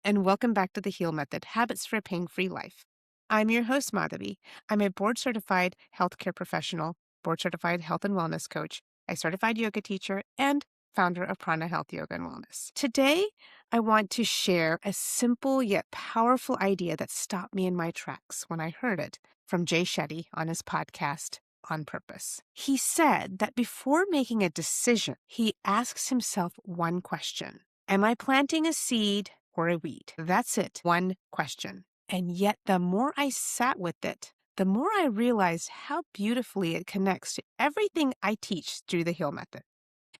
and welcome back to the H.E.A.L Method, Habits for a Pain-Free Life. I'm your host, Madhavi. I'm a board-certified healthcare professional, board-certified health and wellness coach, a certified yoga teacher, and founder of Prana Health Yoga and Wellness. Today, I want to share a simple yet powerful idea that stopped me in my tracks when I heard it from Jay Shetty on his podcast, On Purpose. He said that before making a decision, he asks himself one question. Am I planting a seed or a weed? That's it. One question. And yet, the more I sat with it, the more I realized how beautifully it connects to everything I teach through the H.E.A.L Method.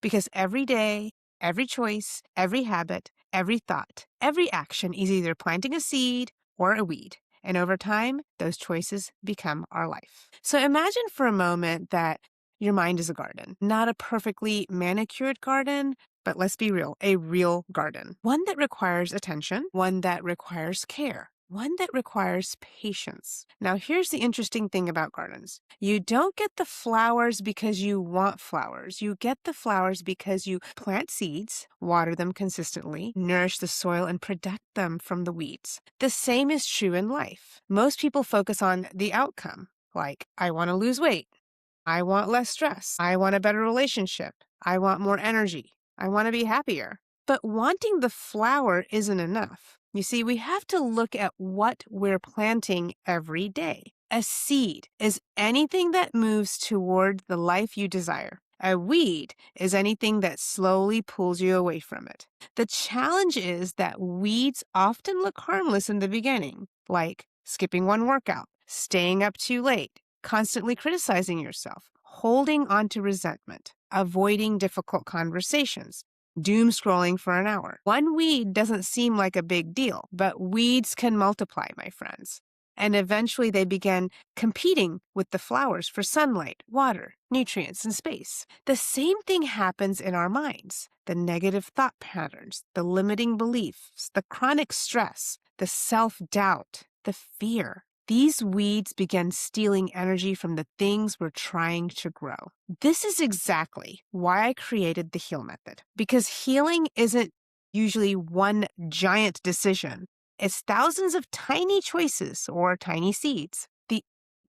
Because every day, every choice, every habit, every thought, every action is either planting a seed or a weed. And over time, those choices become our life. So imagine for a moment that your mind is a garden, not a perfectly manicured garden, but let's be real, a real garden. One that requires attention, one that requires care, one that requires patience. Now, here's the interesting thing about gardens. You don't get the flowers because you want flowers. You get the flowers because you plant seeds, water them consistently, nourish the soil, and protect them from the weeds. The same is true in life. Most people focus on the outcome, like, I want to lose weight. I want less stress. I want a better relationship. I want more energy. I want to be happier. But wanting the flower isn't enough. You see, we have to look at what we're planting every day. A seed is anything that moves toward the life you desire. A weed is anything that slowly pulls you away from it. The challenge is that weeds often look harmless in the beginning, like skipping one workout, staying up too late, constantly criticizing yourself, holding on to resentment, avoiding difficult conversations, doom scrolling for an hour. One weed doesn't seem like a big deal, but weeds can multiply, my friends. And eventually they begin competing with the flowers for sunlight, water, nutrients, and space. The same thing happens in our minds. The negative thought patterns, the limiting beliefs, the chronic stress, the self-doubt, the fear. These weeds begin stealing energy from the things we're trying to grow. This is exactly why I created the H.E.A.L Method, because healing isn't usually one giant decision. It's thousands of tiny choices or tiny seeds. The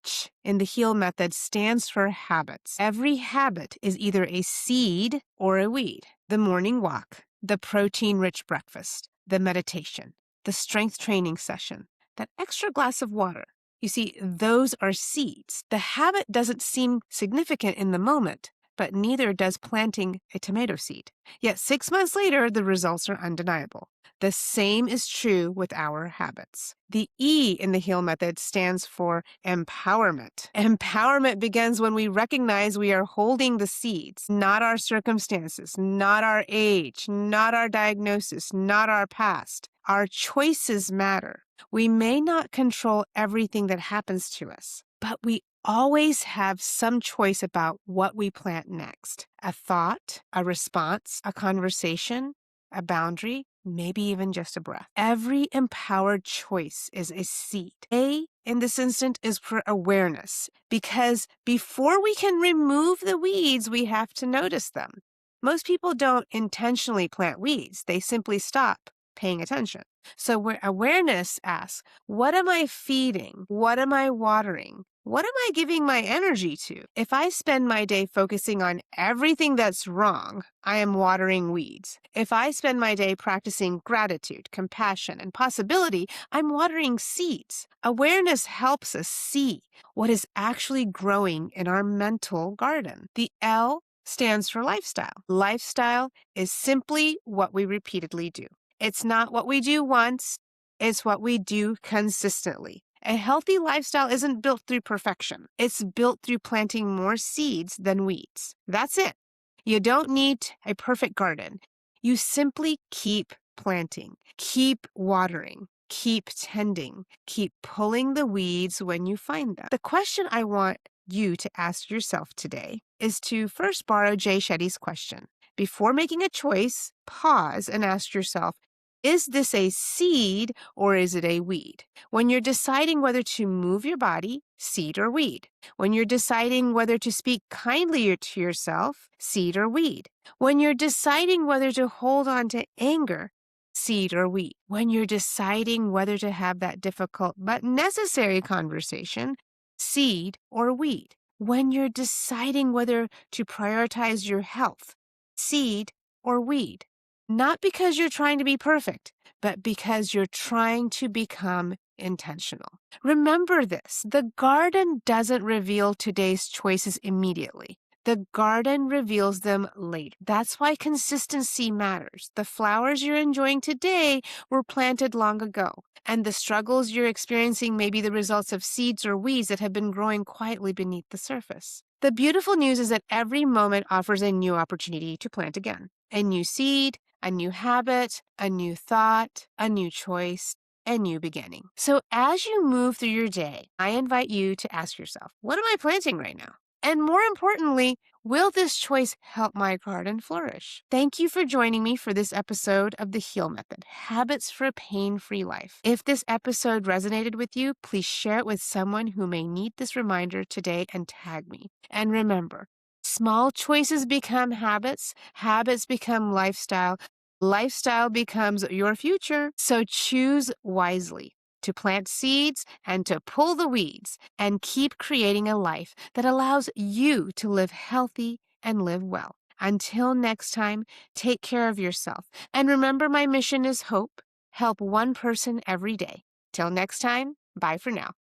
H in the H.E.A.L Method stands for habits. Every habit is either a seed or a weed. The morning walk, the protein-rich breakfast, the meditation, the strength training session, that extra glass of water. You see, those are seeds. The habit doesn't seem significant in the moment, but neither does planting a tomato seed. Yet 6 months later, the results are undeniable. The same is true with our habits. The E in the H.E.A.L Method stands for empowerment. Empowerment begins when we recognize we are holding the seeds, not our circumstances, not our age, not our diagnosis, not our past. Our choices matter. We may not control everything that happens to us, but we always have some choice about what we plant next. A thought, a response, a conversation, a boundary, maybe even just a breath. Every empowered choice is a seed. A, in this instant, is for awareness, because before we can remove the weeds, we have to notice them. Most people don't intentionally plant weeds. They simply stop paying attention. So where awareness asks, what am I feeding? What am I watering? What am I giving my energy to? If I spend my day focusing on everything that's wrong, I am watering weeds. If I spend my day practicing gratitude, compassion, and possibility, I'm watering seeds. Awareness helps us see what is actually growing in our mental garden. The L stands for lifestyle. Lifestyle is simply what we repeatedly do. It's not what we do once, it's what we do consistently. A healthy lifestyle isn't built through perfection. It's built through planting more seeds than weeds. That's it. You don't need a perfect garden. You simply keep planting, keep watering, keep tending, keep pulling the weeds when you find them. The question I want you to ask yourself today is to first borrow Jay Shetty's question. Before making a choice, pause and ask yourself, is this a seed or is it a weed? When you're deciding whether to move your body, seed or weed. When you're deciding whether to speak kindly to yourself, seed or weed. When you're deciding whether to hold on to anger, seed or wheat. When you're deciding whether to have that difficult but necessary conversation, seed or wheat. When you're deciding whether to prioritize your health, seed or weed. Not because you're trying to be perfect, but because you're trying to become intentional. Remember this, the garden doesn't reveal today's choices immediately. The garden reveals them later. That's why consistency matters. The flowers you're enjoying today were planted long ago, and the struggles you're experiencing may be the results of seeds or weeds that have been growing quietly beneath the surface. The beautiful news is that every moment offers a new opportunity to plant again. A new seed, a new habit, a new thought, a new choice, a new beginning. So as you move through your day, I invite you to ask yourself, what am I planting right now? And more importantly, will this choice help my garden flourish? Thank you for joining me for this episode of the H.E.A.L Method, Habits for a Pain-Free Life. If this episode resonated with you, please share it with someone who may need this reminder today and tag me. And remember, small choices become habits, habits become lifestyle, lifestyle becomes your future. So choose wisely to plant seeds and to pull the weeds and keep creating a life that allows you to live healthy and live well. Until next time, take care of yourself. And remember, my mission is hope. Help one person every day. Till next time, bye for now.